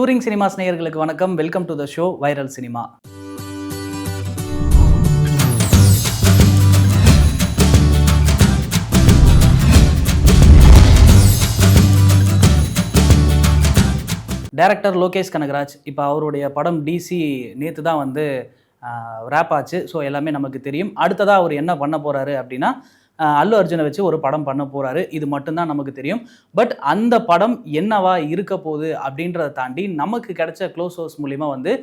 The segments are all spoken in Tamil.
டூரிங் சினிமாஸ் நேயர்களுக்கு வணக்கம். Welcome to the show viral cinema. Director Lokesh Kanagaraj இப்போ அவருடைய படம் டிசி நேற்று தான் வந்து ரேப் ஆச்சு. ஸோ எல்லாமே நமக்கு தெரியும். அடுத்ததாக அவர் என்ன பண்ண போகிறாரு அப்படின்னா அல்லு அர்ஜுனை வச்சு ஒரு படம் பண்ண போகிறாரு. இது மட்டும்தான் நமக்கு தெரியும். பட் அந்த படம் என்னவா இருக்க போகுது அப்படின்றத தாண்டி நமக்கு கிடைச்ச க்ளோஸ் சோர்ஸ் மூலிமா வந்து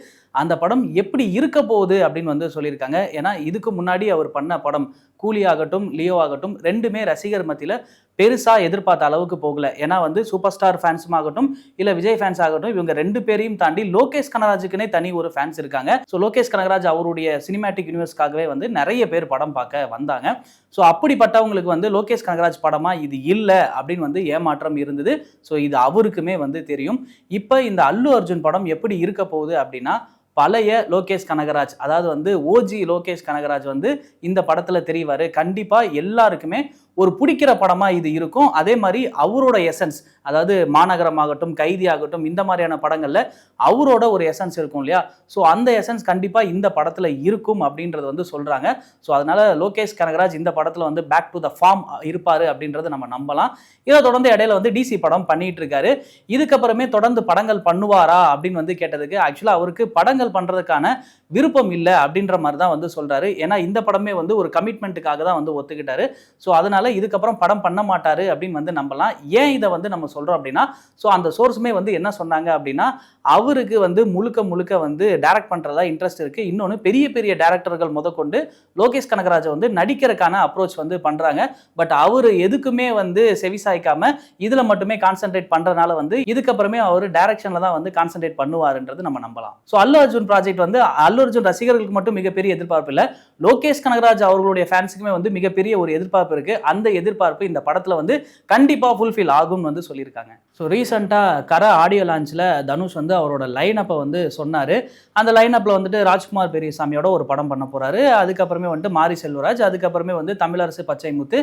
அந்த படம் எப்படி இருக்க போகுது அப்படின்னு வந்து சொல்லியிருக்காங்க. ஏன்னா இதுக்கு முன்னாடி அவர் பண்ண படம் கூலி ஆகட்டும் லியோ ஆகட்டும் ரெண்டுமே ரசிகர் மத்தியில் பெருசாக எதிர்பார்த்த அளவுக்கு போகல. ஏன்னா வந்து சூப்பர் ஸ்டார் ஃபேன்ஸும் ஆகட்டும் இல்லை விஜய் ஃபேன்ஸ் ஆகட்டும் இவங்க ரெண்டு பேரையும் தாண்டி லோகேஷ் கனகராஜுக்குனே தனி ஒரு ஃபேன்ஸ் இருக்காங்க. ஸோ லோகேஷ் கனகராஜ் அவருடைய சினிமேட்டிக் யூனிவர்ஸ்க்காகவே வந்து நிறைய பேர் படம் பார்க்க வந்தாங்க. ஸோ அப்படிப்பட்டவங்களுக்கு வந்து லோகேஷ் கனகராஜ் படமாக இது இல்லை அப்படின்னு வந்து ஏமாற்றம் இருந்தது. ஸோ இது அவருக்குமே வந்து தெரியும். இப்போ இந்த அல்லு அர்ஜுன் படம் எப்படி இருக்க போகுது அப்படின்னா பழைய லோகேஷ் கனகராஜ், அதாவது வந்து ஓஜி லோகேஷ் கனகராஜ் வந்து இந்த படத்தில் தெரிவார். கண்டிப்பாக எல்லாருக்குமே ஒரு பிடிக்கிற படமாக இது இருக்கும். அதே மாதிரி அவரோட எசன்ஸ், அதாவது மாநகரம் ஆகட்டும் கைதி ஆகட்டும் இந்த மாதிரியான படங்களில் அவரோட ஒரு எசன்ஸ் இருக்கும் இல்லையா? ஸோ அந்த எசன்ஸ் கண்டிப்பாக இந்த படத்தில் இருக்கும் அப்படின்றது வந்து சொல்கிறாங்க. ஸோ அதனால் லோகேஷ் கனகராஜ் இந்த படத்தில் வந்து பேக் டு த ஃபார்ம் இருப்பார் அப்படின்றத நம்ம நம்பலாம். இதை தொடர்ந்து இடையில வந்து டிசி படம் பண்ணிட்டு இருக்காரு. இதுக்கப்புறமே தொடர்ந்து படங்கள் பண்ணுவாரா அப்படின்னு வந்து கேட்டதுக்கு ஆக்சுவலாக அவருக்கு படங்கள் பண்ணுறதுக்கான விருப்பம் இல்லை அப்படின்ற மாதிரி தான் வந்து சொல்கிறாரு. ஏன்னா இந்த படமே வந்து ஒரு கமிட்மெண்ட்டுக்காக தான் வந்து ஒத்துக்கிட்டாரு. ஸோ அதனால் இதுக்கப்புறம் படம் பண்ண மாட்டாரு அப்படின்னு வந்து நம்பலாம். ஏன் இதை வந்து நம்ம சொல்கிறோம் அப்படின்னா ஸோ அந்த சோர்ஸுமே வந்து என்ன சொன்னாங்க அப்படின்னா அவருக்கு வந்து முழுக்க வந்து டைரக்ட் பண்ணுறதா இன்ட்ரெஸ்ட் இருக்குது. இன்னொன்று பெரிய பெரிய டேரக்டர்கள் முதற்கொண்டு லோகேஷ் கனகராஜை வந்து நடிக்கிறதுக்கான அப்ரோச் வந்து பண்ணுறாங்க. பட் அவர் எதுக்குமே வந்து செவிசாய்க்காமல் இதில் மட்டுமே கான்சென்ட்ரேட் பண்ணுறதுனால வந்து இதுக்கப்புறமே அவர் டைரக்ஷனில் தான் வந்து கான்சென்ட்ரேட் பண்ணுவாருன்றது நம்ம நம்பலாம். ஸோ அல்லு அர்ஜுன் ப்ராஜெக்ட் வந்து அல்லு அர்ஜுன் ரசிகர்களுக்கு மட்டும் மிகப்பெரிய எதிர்பார்ப்பு இல்லை, லோகேஷ் கனகராஜ் அவர்களுடைய ஃபேன்ஸுக்குமே வந்து மிகப்பெரிய ஒரு எதிர்பார்ப்பு இருக்குது. அந்த எதிர்பார்ப்பு இந்த படத்தில் வந்து கண்டிப்பாக ஃபுல்ஃபில் ஆகும்னு வந்து சொல்லியிருக்காங்க. ஸோ ரீசெண்டாக கர ஆடியோ லான்ச்சில் தனுஷ் வந்து அவரோட லைனப்பை வந்து சொன்னார். அந்த லைனப்பில் வந்துட்டு ராஜ்குமார் பெரியசாமியோட ஒரு படம் பண்ண போகிறாரு. அதுக்கப்புறமே வந்துட்டு மாரி செல்வராஜ், அதுக்கப்புறமே வந்து தமிழரசு பச்சைமுத்து,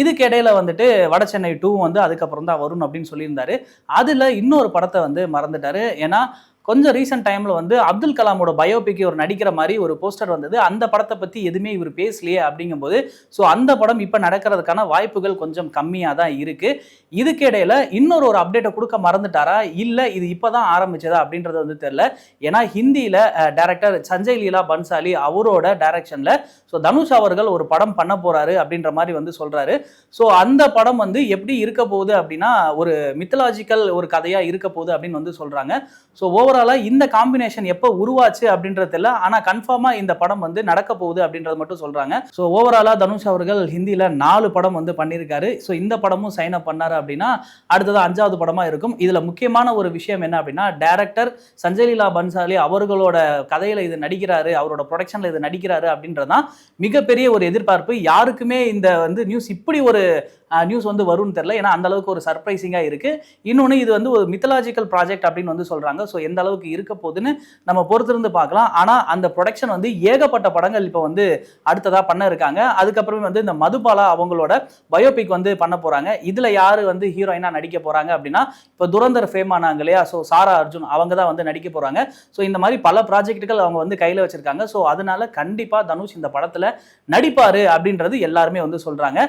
இதுக்கு இடையில வந்துட்டு வட சென்னை 2 வந்து அதுக்கப்புறம் தான் வரும் அப்படின்னு சொல்லியிருந்தாரு. அதில் இன்னொரு படத்தை வந்து மறந்துட்டாரு. ஏன்னா கொஞ்சம் ரீசெண்ட் டைமில் வந்து அப்துல் கலாமோட பயோபிக்கு ஒரு நடிக்கிற மாதிரி ஒரு போஸ்டர் வந்தது. அந்த படத்தை பற்றி எதுவுமே இவர் பேசலையே அப்படிங்கும்போது ஸோ அந்த படம் இப்போ நடக்கிறதுக்கான வாய்ப்புகள் கொஞ்சம் கம்மியாக தான் இருக்குது. இதுக்கு இடையில இன்னொரு ஒரு அப்டேட்டை கொடுக்க மறந்துட்டாரா இல்லை இது இப்போ தான் ஆரம்பிச்சதா அப்படின்றது வந்து தெரியல. ஏன்னா ஹிந்தியில் டைரக்டர் சஞ்சய் லீலா பன்சாலி அவரோட டைரக்ஷனில் ஸோ தனுஷ் அவர்கள் ஒரு படம் பண்ண போகிறாரு அப்படின்ற மாதிரி வந்து சொல்கிறாரு. ஸோ அந்த படம் வந்து எப்படி இருக்க போகுது அப்படின்னா ஒரு மித்தலாஜிக்கல் ஒரு கதையாக இருக்க போகுது அப்படின்னு வந்து சொல்கிறாங்க. ஸோ ஓவராலாக இந்த காம்பினேஷன் எப்போ உருவாச்சு அப்படின்றது இல்லை, ஆனால் கன்ஃபார்மாக இந்த படம் வந்து நடக்க போகுது அப்படின்றது மட்டும் சொல்கிறாங்க. ஸோ ஓவராலாக தனுஷ் அவர்கள் ஹிந்தியில் 4 படம் வந்து பண்ணியிருக்காரு. ஸோ இந்த படமும் சைன் அப் பண்ணாரு அப்படின்னா அடுத்தது 5வது படமாக இருக்கும். இதில் முக்கியமான ஒரு விஷயம் என்ன அப்படின்னா டைரக்டர் சஞ்சய் லீலா பன்சாலி அவர்களோட கதையில் இது நடிக்கிறாரு, அவரோட ப்ரொடக்ஷனில் இது நடிக்கிறாரு அப்படின்றதான் மிகப்பெரிய ஒரு எதிர்பார்ப்பு. யாருக்குமே இந்த வந்து நியூஸ் இப்படி ஒரு நியூஸ் வந்து வரும்னு தெரியல. ஏன்னா அந்த அளவுக்கு ஒரு சர்ப்ரைசிங்காக இருக்குது. இன்னொன்று இது வந்து ஒரு மித்தலாஜிக்கல் ப்ராஜெக்ட் அப்படின்னு வந்து சொல்கிறாங்க. ஸோ எந்த அளவுக்கு இருக்க போகுதுன்னு நம்ம பொறுத்திருந்து பார்க்கலாம். ஆனால் அந்த ப்ரொடக்ஷன் வந்து ஏகப்பட்ட படங்கள் இப்போ வந்து அடுத்ததாக பண்ண இருக்காங்க. அதுக்கப்புறமே வந்து இந்த மதுபாலா அவங்களோட பயோபிக் வந்து பண்ண போகிறாங்க. இதில் யார் வந்து ஹீரோயினாக நடிக்க போகிறாங்க அப்படின்னா இப்போ துரந்தர் ஃபேம் ஆனாங்க இல்லையா? ஸோ சாரா அர்ஜுன் அவங்க தான் வந்து நடிக்க போகிறாங்க. ஸோ இந்த மாதிரி பல ப்ராஜெக்டுகள் அவங்க வந்து கையில் வச்சுருக்காங்க. ஸோ அதனால கண்டிப்பாக தனுஷ் இந்த படத்தில் நடிப்பார் அப்படின்றது எல்லாருமே வந்து சொல்கிறாங்க.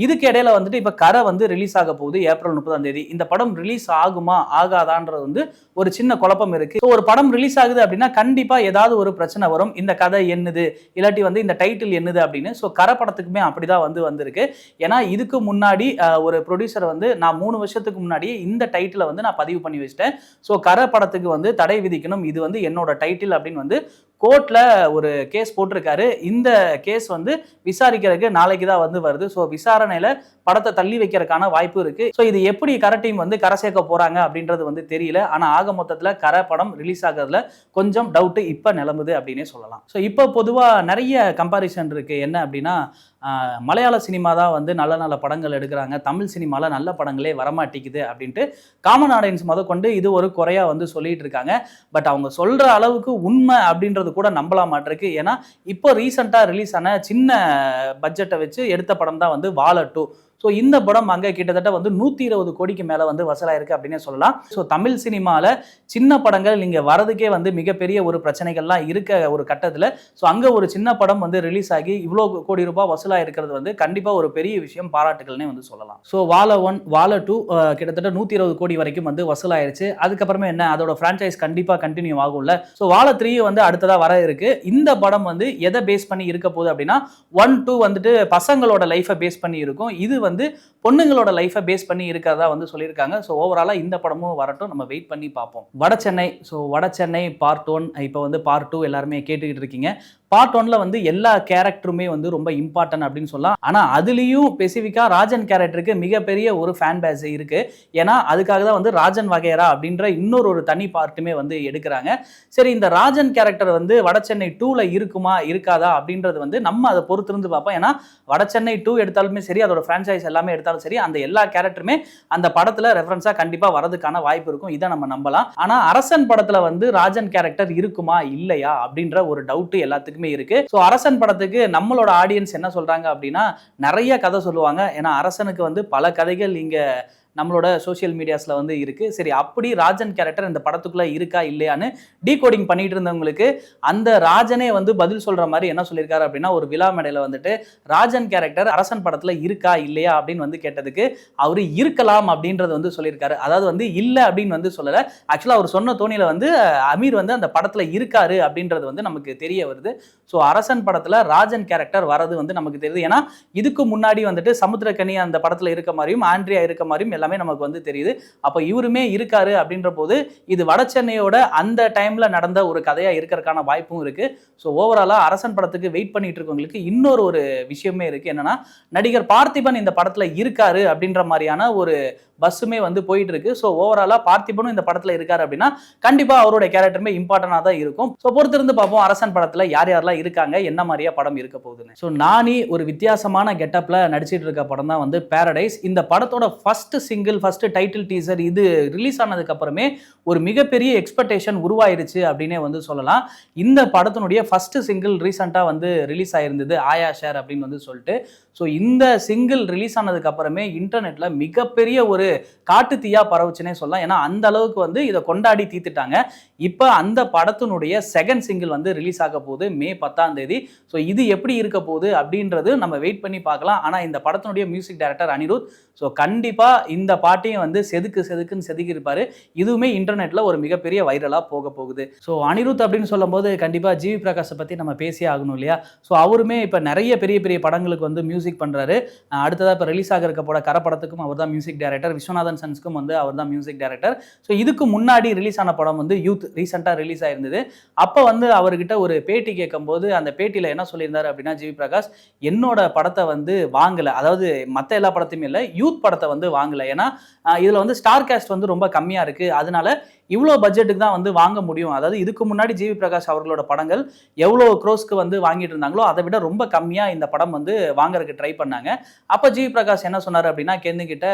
இதுக்கு இடையில வந்துட்டு இப்போ கரை வந்து ரிலீஸ் ஆக போகுது ஏப்ரல் 30ஆம் தேதி. இந்த படம் ரிலீஸ் ஆகுமா ஆகாதான்றது வந்து ஒரு சின்ன குழப்பம் இருக்கு. ஒரு படம் ரிலீஸ் ஆகுது அப்படின்னா கண்டிப்பா ஏதாவது ஒரு பிரச்சனை வரும். இந்த கதை என்னது இல்லாட்டி வந்து இந்த டைட்டில் என்னது அப்படின்னு. ஸோ கரை படத்துக்குமே அப்படிதான் வந்து வந்திருக்கு. ஏன்னா இதுக்கு முன்னாடி ஒரு ப்ரொடியூசர் வந்து நான் 3 வருஷத்துக்கு முன்னாடியே இந்த டைட்டிலை வந்து நான் பதிவு பண்ணி வச்சிட்டேன். ஸோ கரை படத்துக்கு வந்து தடை விதிக்கணும், இது வந்து என்னோட டைட்டில் அப்படின்னு வந்து கோர்ட்ல ஒரு கேஸ் போட்டிருக்காரு. இந்த கேஸ் வந்து விசாரிக்கிறதுக்கு நாளைக்கு தான் வந்து வருது. ஸோ விசாரணையில படத்தை தள்ளி வைக்கிறதுக்கான வாய்ப்பு இருக்கு. ஸோ இது எப்படி கரை டீம் வந்து கரை சேர்க்க போறாங்க அப்படின்றது வந்து தெரியல. ஆனால் ஆக மொத்தத்தில் கரை படம் ரிலீஸ் ஆகிறதுல கொஞ்சம் டவுட்டு இப்போ நிலம்புது அப்படின்னே சொல்லலாம். ஸோ இப்போ பொதுவாக நிறைய கம்பாரிசன் இருக்கு. என்ன அப்படின்னா மலையாள சினிமா தான் வந்து நல்ல நல்ல படங்கள் எடுக்கிறாங்க, தமிழ் சினிமாவில் நல்ல படங்களே வரமாட்டேங்குது அப்படின்ட்டு காமன் ஆடியன்ஸ் கொண்டு இது ஒரு குறையாக வந்து சொல்லிட்டு இருக்காங்க. பட் அவங்க சொல்கிற அளவுக்கு உண்மை அப்படின்றது கூட நம்பலாம் மாட்டிருக்கு. ஏன்னா இப்போ ரீசெண்டாக ரிலீஸ் ஆன சின்ன பட்ஜெட்டை வச்சு எடுத்த படம் தான் வந்து வாழ 2. ஸோ இந்த படம் அங்கே கிட்டத்தட்ட வந்து 120 கோடிக்கு மேலே வந்து வசூலாயிருக்கு அப்படின்னே சொல்லலாம். ஸோ தமிழ் சினிமாவில் சின்ன படங்கள் இங்கே வரதுக்கே வந்து மிகப்பெரிய ஒரு பிரச்சனைகள்லாம் இருக்க ஒரு கட்டத்தில் ஸோ அங்கே ஒரு சின்ன படம் வந்து ரிலீஸ் ஆகி இவ்வளோ கோடி ரூபாய் வசூலாக இருக்கிறது வந்து கண்டிப்பாக ஒரு பெரிய விஷயம், பாராட்டுகள்னே வந்து சொல்லலாம். ஸோ வாழை 1 வாழை 2 கிட்டத்தட்ட 120 கோடி வரைக்கும் வந்து வசூலாயிருச்சு. அதுக்கப்புறமே என்ன, அதோட ஃப்ரான்ச்சைஸ் கண்டிப்பாக கண்டினியூ ஆகும்ல. ஸோ வாழை 3 வந்து அடுத்ததாக வர இருக்கு. இந்த படம் வந்து எதை பேஸ் பண்ணி இருக்க போகுது அப்படின்னா 1, 2 வந்துட்டு பசங்களோட லைஃபை பேஸ் பண்ணி இருக்கும். இது வந்து பொண்ணுங்களோட லைஃபை பேஸ் பண்ணி இருக்கிறதா வந்து சொல்லியிருக்காங்க. ஸோ ஓவராலாக இந்த படமும் வரட்டும், நம்ம வெயிட் பண்ணி பார்ப்போம். வட சென்னை, ஸோ வட சென்னை பார்ட் 1, இப்போ வந்து பார்ட் 2 எல்லாருமே கேட்டுக்கிட்டு இருக்கீங்க. பார்ட் 1ல வந்து எல்லா கேரக்டருமே வந்து ரொம்ப இம்பார்ட்டன்ட் அப்படின்னு சொல்லலாம். ஆனால் அதுலேயும் ஸ்பெசிஃபிக்காக ராஜன் கேரக்டருக்கு மிகப்பெரிய ஒரு ஃபேன் பேஸ் இருக்கு. ஏன்னா அதுக்காக தான் வந்து ராஜன் வகையரா அப்படின்ற இன்னொரு ஒரு தனி பார்ட்டுமே வந்து எடுக்கிறாங்க. சரி, இந்த ராஜன் கேரக்டர் வந்து வடசென்னை 2ல இருக்குமா இருக்காதா அப்படின்றது வந்து நம்ம அதை பொறுத்திருந்து பார்ப்போம். ஏன்னா வடசென்னை 2 எடுத்தாலுமே சரி, அதோட ஃப்ரான்ச்சைஸ் எல்லாமே எடுத்தாலும் சரி, அந்த எல்லா கேரக்டருமே அந்த படத்தில் ரெஃபரன்ஸாக கண்டிப்பாக வரதுக்கான வாய்ப்பு இருக்கும். இதை நம்ம நம்பலாம். ஆனால் அரசன் படத்தில் வந்து ராஜன் கேரக்டர் இருக்குமா இல்லையா அப்படின்ற ஒரு டவுட் எல்லாத்துக்குமே இருக்கு. சோ அரசன் படத்துக்கு நம்மளோட ஆடியன்ஸ் என்ன சொல்றாங்க அப்படின்னா நிறைய கதை சொல்லுவாங்க. ஏன்னா அரசனுக்கு வந்து பல கதைகள் இங்க நம்மளோட சோஷியல் மீடியாஸ்ல வந்து இருக்கு. சரி, அப்படி ராஜன் கேரக்டர் இந்த படத்துக்குள்ள இருக்கா இல்லையான்னு டீகோடிங் பண்ணிட்டு இருந்தவங்களுக்கு அந்த ராஜனே வந்து பதில் சொல்ற மாதிரி என்ன சொல்லியிருக்காரு அப்படின்னா, ஒரு விழா மேடையில வந்துட்டு ராஜன் கேரக்டர் அரசன் படத்துல இருக்கா இல்லையா அப்படின்னு வந்து கேட்டதுக்கு அவரு இருக்கலாம் அப்படின்றது வந்து சொல்லியிருக்காரு. அதாவது வந்து இல்ல அப்படின்னு வந்து சொல்லல. ஆக்சுவலா அவர் சொன்ன தோணியில வந்து அமீர் வந்து அந்த படத்துல இருக்காரு அப்படின்றது வந்து நமக்கு தெரிய வருது. ஸோ அரசன் படத்துல ராஜன் கேரக்டர் வரது வந்து நமக்கு தெரியுது. ஏன்னா இதுக்கு முன்னாடி வந்துட்டு சமுத்திரக்கனி அந்த படத்துல இருக்க மாதிரியும் ஆண்ட்ரியா இருக்க மாதிரியும் எல்லாமே நமக்கு வந்து தெரியுது. அப்ப இவருமே இருக்காரு அப்படின்ற போது இது வட சென்னையோட அந்த டைம்ல நடந்த ஒரு கதையா இருக்கிறதுக்கான வாய்ப்பும் இருக்கு. ஸோ ஓவராலா அரசன் படத்துக்கு வெயிட் பண்ணிட்டு இருக்கவங்களுக்கு இன்னொரு ஒரு விஷயமே இருக்கு. என்னன்னா நடிகர் பார்த்திபன் இந்த படத்துல இருக்காரு அப்படின்ற மாதிரியான ஒரு பஸ்ஸுமே வந்து போயிட்டு இருக்கு. ஸோ ஓவராலா பார்த்திபனும் இந்த படத்துல இருக்காரு அப்படின்னா கண்டிப்பா அவருடைய கேரக்டருமே இம்பார்ட்டன்டா தான் இருக்கும். ஸோ பொறுத்திருந்து பார்ப்போம் அரசன் படத்துல யார் யாரெல்லாம் இருக்காங்க, என்ன மாதிரியா படம் இருக்க போகுதுன்னு. ஸோ நானி ஒரு வித்தியாசமான கெட்டப்ல நடிச்சிட்டு இருக்க படம் தான் வந்து பாரடைஸ். இந்த படத்தோட first single, first title teaser இது ரிலீஸ் ஆனதுக்கு அப்புறமே ஒரு மிகப்பெரிய எக்ஸ்பெக்டேஷன் உருவாயிருச்சு அப்படின்னே வந்து சொல்லலாம். இந்த படத்தினுடைய ஃபர்ஸ்ட் சிங்கிள் ரீசெண்டா வந்து ரிலீஸ் ஆயிருந்தது, ஆயா ஷேர் அப்படின்னு வந்து சொல்லிட்டு. ஸோ இந்த சிங்கிள் ரிலீஸ் ஆனதுக்கு அப்புறமே இன்டர்நெட்ல மிகப்பெரிய ஒரு காட்டு தீயா பரவுச்சுனே சொல்லலாம். ஏன்னா அந்த அளவுக்கு வந்து இதை கொண்டாடி தீத்துட்டாங்க. இப்போ அந்த படத்தினுடைய செகண்ட் சிங்கிள் வந்து ரிலீஸ் ஆக போகுது மே 10ஆம் தேதி. ஸோ இது எப்படி இருக்க போகுது அப்படின்றது நம்ம வெயிட் பண்ணி பார்க்கலாம். ஆனால் இந்த படத்தினுடைய மியூசிக் டைரக்டர் அனிருத். ஸோ கண்டிப்பா இந்த பாட்டையும் வந்து செதுக்குன்னு செதுக்கி இருப்பாரு. இதுவுமே இன்டர்நெட்ல ஒரு மிகப்பெரிய வைரலா போக போகுது. ஸோ அனிருத் அப்படின்னு சொல்லும் போது கண்டிப்பா ஜிவி பிரகாஷை பத்தி நம்ம பேசியே ஆகணும் இல்லையா? ஸோ அவருமே இப்போ நிறைய பெரிய பெரிய படங்களுக்கு வந்து மியூசிக் பண்றாரு. அடுத்ததாக இப்போ ரிலீஸ் ஆக இருக்க போட கர படத்துக்கும் அவர் தான் மியூசிக் டைரக்டர், விஸ்வநாதன் சன்ஸ்க்கும் வந்து அவர் தான் மியூசிக் டைரக்டர். ஸோ இதுக்கு முன்னாடி ரிலீஸ் ஆன படம் வந்து யூத் ரீசெண்டாக ரிலீஸ் ஆயிருந்தது. அப்போ வந்து அவர்கிட்ட ஒரு பேட்டி கேட்கும்போது அந்த பேட்டியில் என்ன சொல்லியிருந்தாரு அப்படின்னா, ஜிவி பிரகாஷ் என்னோட படத்தை வந்து வாங்கலை, அதாவது மற்ற எல்லா படத்தையுமே இல்லை, யூத் படத்தை வந்து வாங்கலை. ஏன்னா இதில் வந்து ஸ்டார் காஸ்ட் வந்து ரொம்ப கம்மியாக இருக்குது, அதனால இவ்வளோ பட்ஜெட்டுக்கு தான் வந்து வாங்க முடியும். அதாவது இதுக்கு முன்னாடி ஜிவி பிரகாஷ் அவர்களோட படங்கள் எவ்வளோ க்ரோஸ்க்கு வந்து வாங்கிட்டு இருந்தாங்களோ அதை விட ரொம்ப கம்மியாக இந்த படம் வந்து வாங்குறதுக்கு ட்ரை பண்ணாங்க. அப்போ ஜிவி பிரகாஷ் என்ன சொன்னார் அப்படின்னா, கேந்துக்கிட்ட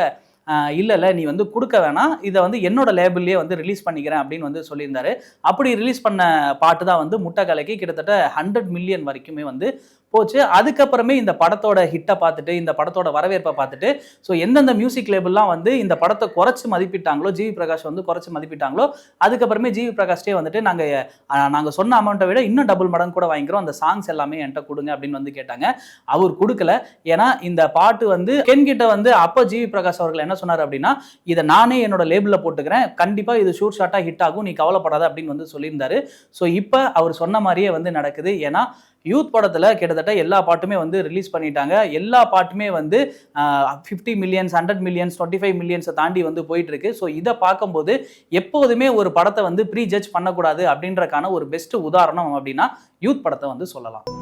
இல்லை நீ வந்து கொடுக்க வேணாம், இதை வந்து என்னோட லேபிள்லேயே வந்து ரிலீஸ் பண்ணிக்கிறேன் அப்படின்னு வந்து சொல்லியிருந்தாரு. அப்படி ரிலீஸ் பண்ண பாட்டு தான் வந்து முட்டை கலக்கி கிட்டத்தட்ட 100 மில்லியன் வரைக்குமே வந்து போச்சு. அதுக்கப்புறமே இந்த படத்தோட ஹிட்டை பார்த்துட்டு, இந்த படத்தோட வரவேற்பை பார்த்துட்டு, ஸோ எந்தெந்த மியூசிக் லேபிள்லாம் வந்து இந்த படத்தை குறைச்சி மதிப்பிட்டாங்களோ, ஜிவி பிரகாஷ் வந்து குறைச்சி மதிப்பிட்டாங்களோ, அதுக்கப்புறமே ஜிவி பிரகாஷ்டே வந்துட்டு நாங்கள் சொன்ன அமௌண்ட்டை விட இன்னும் டபுள் மடங்கு கூட வாங்கிக்கிறோம், அந்த சாங்ஸ் எல்லாமே என்கிட்ட கொடுங்க அப்படின்னு வந்து கேட்டாங்க. அவர் கொடுக்கல. ஏன்னா இந்த பாட்டு வந்து கென்கிட்ட வந்து அப்போ ஜிவி பிரகாஷ் அவர்கள் என்ன சொன்னார் அப்படின்னா, இதை நானே என்னோட லேபிளில் போட்டுக்கிறேன், கண்டிப்பாக இது ஷூட் ஷாட்டாக ஹிட் ஆகும், நீ கவலைப்படாத அப்படின்னு வந்து சொல்லியிருந்தாரு. ஸோ இப்போ அவர் சொன்ன மாதிரியே வந்து நடக்குது. ஏன்னா யூத் படத்தில் கிட்டத்தட்ட எல்லா பாட்டுமே வந்து ரிலீஸ் பண்ணிட்டாங்க. எல்லா பாட்டுமே வந்து 50 மில்லியன்ஸ், 100 மில்லியன்ஸ், 25 மில்லியன்ஸை தாண்டி வந்து போயிட்டு இருக்கு. ஸோ இதை பார்க்கும்போது எப்போதுமே ஒரு படத்தை வந்து ப்ரீ ஜட்ஜ் பண்ணக்கூடாது அப்படின்றக்கான ஒரு பெஸ்ட் உதாரணம் அப்படின்னா யூத் படத்தை வந்து சொல்லலாம்.